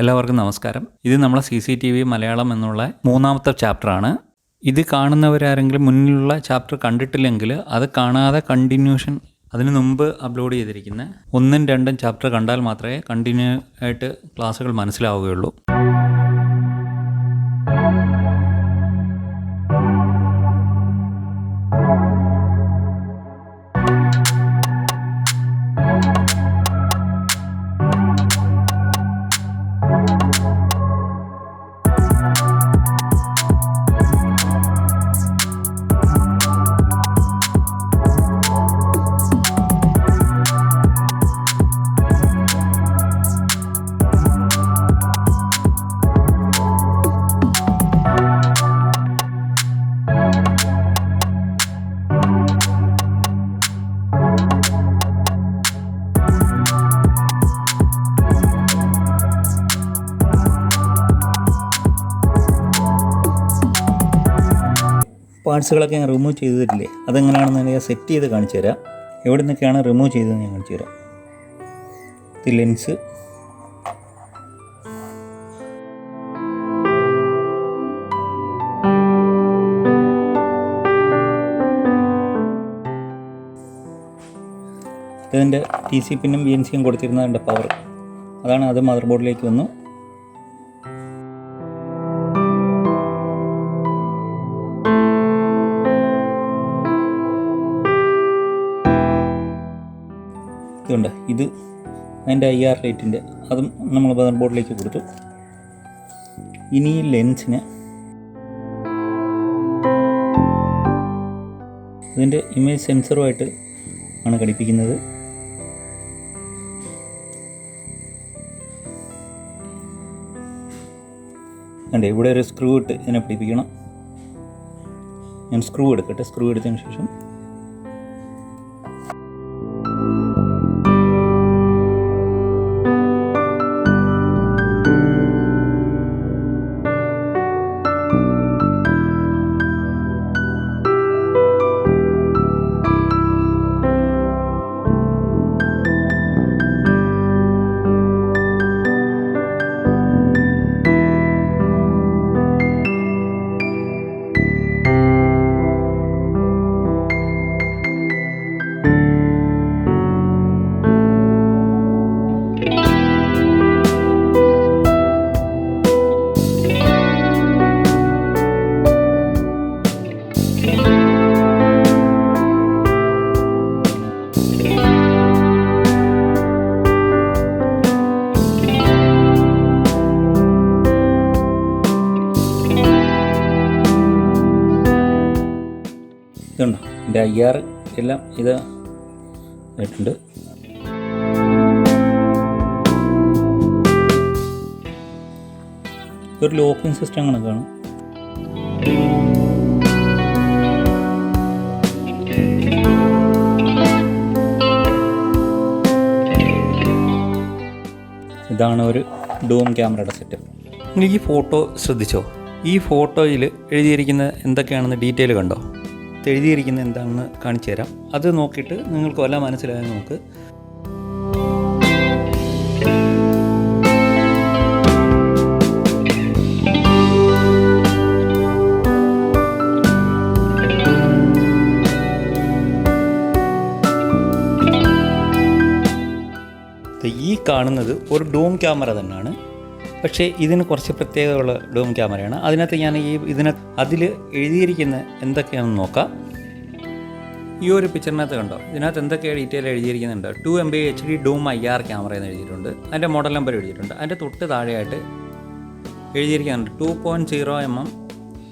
എല്ലാവർക്കും നമസ്കാരം. ഇത് നമ്മളെ CCTV മലയാളം എന്നുള്ള 3ാമത്തെ ചാപ്റ്ററാണ്. ഇത് കാണുന്നവരാരെങ്കിലും മുന്നിലുള്ള ചാപ്റ്റർ കണ്ടിട്ടില്ലെങ്കിൽ അത് കാണാതെ കണ്ടിന്യൂഷൻ അതിന് മുമ്പ് അപ്ലോഡ് ചെയ്തിരിക്കുന്ന 1ഉം 2ഉം ചാപ്റ്റർ കണ്ടാൽ മാത്രമേ കണ്ടിന്യൂ ആയിട്ട് ക്ലാസ്സുകൾ മനസ്സിലാവുകയുള്ളൂ. പാർട്സുകളൊക്കെ ഞാൻ റിമൂവ് ചെയ്ത് തരില്ലേ, അതെങ്ങനെയാണെന്ന് ഞാൻ സെറ്റ് ചെയ്ത് കാണിച്ചു തരാം. എവിടെ നിന്നൊക്കെയാണ് റിമൂവ് ചെയ്തതെന്ന് ഞാൻ കാണിച്ചു തരാം. ഇത് ലെൻസ്, ഇതിൻ്റെ TC പിന്നും BNCയും കൊടുത്തിരുന്നതിൻ്റെ പവർ അതാണ്. അത് മദർ ബോർഡിലേക്ക് വന്നു. ഇതുണ്ട്, ഇത് അതിൻ്റെ IR ലൈറ്റിൻ്റെ അതും നമ്മൾ മദർ ബോർഡിലേക്ക് കൊടുത്തു. ഇനി ഈ ലെൻസിന് ഇതിൻ്റെ ഇമേജ് സെൻസറുമായിട്ട് ആണ് ഘടിപ്പിക്കുന്നത്. അതെ, ഇവിടെ ഒരു സ്ക്രൂ ഇട്ട് ഇതിനെ പിടിപ്പിക്കണം. ഞാൻ സ്ക്രൂ എടുക്കട്ടെ. സ്ക്രൂ എടുത്തതിന് ശേഷം ഇതുണ്ടോ, എൻ്റെ IR എല്ലാം ഇത് ആയിട്ടുണ്ട്. ഇതൊരു ലോക്കിംഗ് സിസ്റ്റം കണക്കാണ്. ഇതാണ് ഒരു ഡൂം ക്യാമറയുടെ സെറ്റപ്പ്. നിങ്ങൾ ഈ ഫോട്ടോ ശ്രദ്ധിച്ചോ? ഈ ഫോട്ടോയിൽ എഴുതിയിരിക്കുന്ന എന്തൊക്കെയാണെന്ന് ഡീറ്റെയിൽ കണ്ടോ? എഴുതിയിരിക്കുന്നത് എന്താണെന്ന് കാണിച്ചു തരാം. അത് നോക്കിയിട്ട് നിങ്ങൾക്ക് വല്ല മനസ്സിലായെന്ന് നോക്ക്. ഈ കാണുന്നത് ഒരു ഡൂം ക്യാമറ തന്നെയാണ്, പക്ഷേ ഇതിന് കുറച്ച് പ്രത്യേകതയുള്ള ഡൂം ക്യാമറയാണ്. അതിനകത്ത് ഞാൻ അതിൽ എഴുതിയിരിക്കുന്ന എന്തൊക്കെയാണെന്ന് നോക്കാം. ഈ ഒരു പിക്ചറിനകത്ത് കണ്ടോ, ഇതിനകത്ത് എന്തൊക്കെയാണ് ഡീറ്റെയിൽ എഴുതിയിരിക്കുന്നുണ്ട്. 2 MB HD dome IR camera എന്ന് എഴുതിയിട്ടുണ്ട്. അതിൻ്റെ മോഡൽ നമ്പർ എഴുതിയിട്ടുണ്ട്. അതിൻ്റെ തൊട്ട് താഴെയായിട്ട് എഴുതിയിരിക്കുന്നുണ്ട്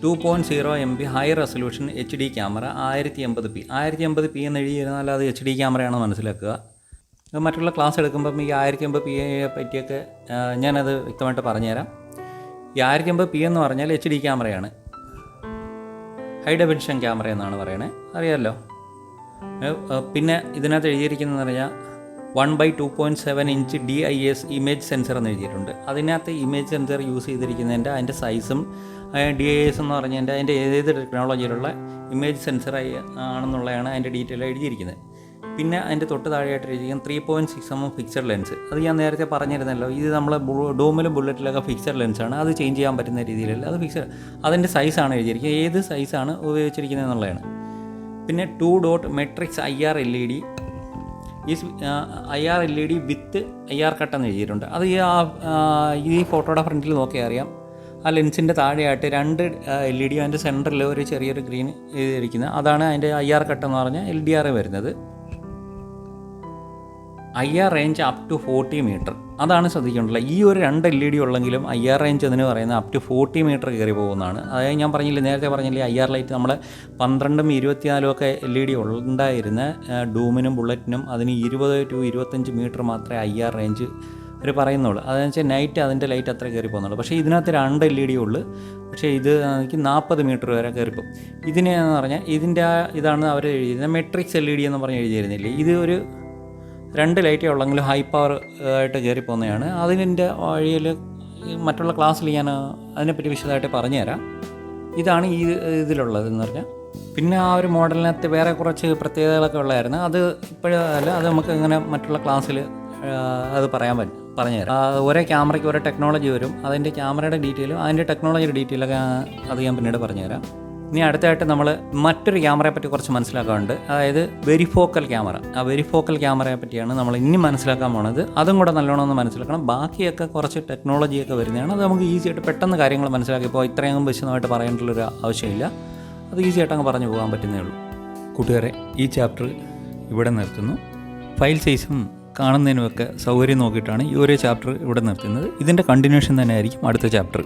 2.0 MB high resolution HD camera 1080p. 1080p എന്ന് എഴുതിയിരുന്നാൽ അത് HD ക്യാമറയാണെന്ന് മനസ്സിലാക്കുക. മറ്റുള്ള ക്ലാസ് എടുക്കുമ്പം ഈ 1080pയെ പറ്റിയൊക്കെ ഞാനത് വ്യക്തമായിട്ട് പറഞ്ഞുതരാം. ഈ 1080p എന്ന് പറഞ്ഞാൽ HD ക്യാമറയാണ്, ഹൈ ഡെഫിനിഷൻ ക്യാമറ എന്നാണ് പറയണത്, അറിയാമല്ലോ. പിന്നെ ഇതിനകത്ത് എഴുതിയിരിക്കുന്നതെന്ന് പറഞ്ഞാൽ 1/2.7 ഇഞ്ച് DIS ഇമേജ് സെൻസർ എന്ന് എഴുതിയിട്ടുണ്ട്. അതിനകത്ത് ഇമേജ് സെൻസർ യൂസ് ചെയ്തിരിക്കുന്നതിൻ്റെ അതിൻ്റെ സൈസും DIS എന്ന് പറഞ്ഞതിൻ്റെ അതിൻ്റെ ഏത് ടെക്നോളജിയിലുള്ള ഇമേജ് സെൻസർ ആണെന്നുള്ളതാണ് അതിൻ്റെ ഡീറ്റെയിൽ എഴുതിയിരിക്കുന്നത്. പിന്നെ അതിൻ്റെ തൊട്ട് താഴെയായിട്ടിരിക്കും 3.6 mm ഫിക്സഡ് ലെൻസ്. അത് ഞാൻ നേരത്തെ പറഞ്ഞിരുന്നല്ലോ, ഇത് നമ്മൾ ഡൂമിലും ബുള്ളറ്റിലൊക്കെ ഫിക്സഡ് ലെൻസാണ്. അത് ചേഞ്ച് ചെയ്യാൻ പറ്റുന്ന രീതിയിലല്ല, അത് ഫിക്സഡ്. അതിൻ്റെ സൈസാണ് എഴുതിയിരിക്കുന്നത്, ഏത് സൈസാണ് ഉപയോഗിച്ചിരിക്കുന്നത് എന്നുള്ളതാണ്. പിന്നെ 2 ഡോട്ട് മെട്രിക്സ് IR LED ഈ IR LED വിത്ത് IR കട്ട് എന്ന് എഴുതിയിട്ടുണ്ട്. അത് ഈ ഫോട്ടോയുടെ ഫ്രണ്ടിൽ നോക്കിയാൽ അറിയാം. ആ ലെൻസിൻ്റെ താഴെയായിട്ട് 2 LED, അതിൻ്റെ സെൻറ്ററിൽ ഒരു ചെറിയൊരു ഗ്രീൻ എഴുതിയിരിക്കുന്നത്, അതാണ് അതിൻ്റെ IR കട്ട് എന്ന് പറഞ്ഞാൽ LDR വരുന്നത്. IR range up to 40 metre, അതാണ് ശ്രദ്ധിക്കേണ്ടത്. ഈ ഒരു 2 LED ഉള്ളെങ്കിലും IR റേഞ്ച് എന്ന് പറയുന്നത് അപ് ടു 40 മീറ്റർ കയറി പോകുന്നതാണ്. അതായത് ഞാൻ നേരത്തെ പറഞ്ഞില്ലേ, IR ലൈറ്റ് നമ്മൾ 12ഉം 24ഉം ഒക്കെ LED ഉണ്ടായിരുന്ന ഡൂമിനും ബുള്ളറ്റിനും അതിന് 20 to 25 മീറ്റർ മാത്രമേ IR റേഞ്ച് അവർ പറയുന്നുള്ളൂ. അതെന്ന് വെച്ചാൽ നൈറ്റ് അതിൻ്റെ ലൈറ്റ് അത്ര കയറി പോകുന്നുള്ളൂ. പക്ഷേ ഇതിനകത്ത് 2 LED ഉള്ളൂ. പക്ഷേ ഇത് എനിക്ക് 40 മീറ്റർ വരെ കയറിപ്പോകും. ഇതിനെന്ന് പറഞ്ഞാൽ ഇതാണ് അവർ എഴുതിയിരുന്നത് മെട്രിക്സ് LED എന്ന് പറഞ്ഞ് എഴുതിയിരുന്നില്ലേ. ഇത് ഒരു 2 ലൈറ്റേ ഉള്ളെങ്കിലും ഹൈ പവർ ആയിട്ട് കയറി പോകുന്നതാണ്. അതിൻ്റെ വഴിയിൽ മറ്റുള്ള ക്ലാസ്സിൽ ഞാൻ അതിനെപ്പറ്റി വിശദമായിട്ട് പറഞ്ഞുതരാം. ഇതാണ് ഇതിലുള്ളതെന്ന് പറഞ്ഞാൽ. പിന്നെ ആ ഒരു മോഡലിനകത്ത് വേറെ കുറച്ച് പ്രത്യേകതകളൊക്കെ ഉള്ളതായിരുന്നു. അത് ഇപ്പോഴല്ല, അത് നമുക്ക് ഇങ്ങനെ മറ്റുള്ള ക്ലാസ്സിൽ അത് പറഞ്ഞുതരാം. ഓരോ ക്യാമറയ്ക്ക് ഓരോ ടെക്നോളജി വരും. അതിൻ്റെ ക്യാമറയുടെ ഡീറ്റെയിലും അതിൻ്റെ ടെക്നോളജിയുടെ ഡീറ്റെയിലൊക്കെ അത് ഞാൻ പിന്നീട് പറഞ്ഞുതരാം. ഇനി അടുത്തായിട്ട് നമ്മൾ മറ്റൊരു ക്യാമറയെ പറ്റി കുറച്ച് മനസ്സിലാക്കാറുണ്ട്, അതായത് വെരിഫോക്കൽ ക്യാമറ. ആ വെരിഫോക്കൽ ക്യാമറയെ പറ്റിയാണ് നമ്മൾ ഇനി മനസ്സിലാക്കാൻ പോണത്. അതും കൂടെ നല്ലോണം ഒന്ന് മനസ്സിലാക്കണം. ബാക്കിയൊക്കെ കുറച്ച് ടെക്നോളജിയൊക്കെ വരുന്നതാണ്. അത് നമുക്ക് ഈസി ആയിട്ട് പെട്ടെന്ന് കാര്യങ്ങൾ മനസ്സിലാക്കി, ഇപ്പോൾ ഇത്രയും വിശദമായിട്ട് പറയേണ്ടുള്ളൊരു ആവശ്യമില്ല. അത് ഈസി ആയിട്ട് അങ്ങ് പറഞ്ഞു പോകാൻ പറ്റുന്നേ ഉള്ളൂ. കൂട്ടുകാരെ, ഈ ചാപ്റ്റർ ഇവിടെ നിർത്തുന്നു. ഫയൽ സൈസും കാണുന്നതിനുമൊക്കെ സൗകര്യം നോക്കിയിട്ടാണ് ഈ ഒരു ചാപ്റ്റർ ഇവിടെ നിർത്തുന്നത്. ഇതിൻ്റെ കണ്ടിന്യൂഷൻ തന്നെ ആയിരിക്കും അടുത്ത ചാപ്റ്റർ.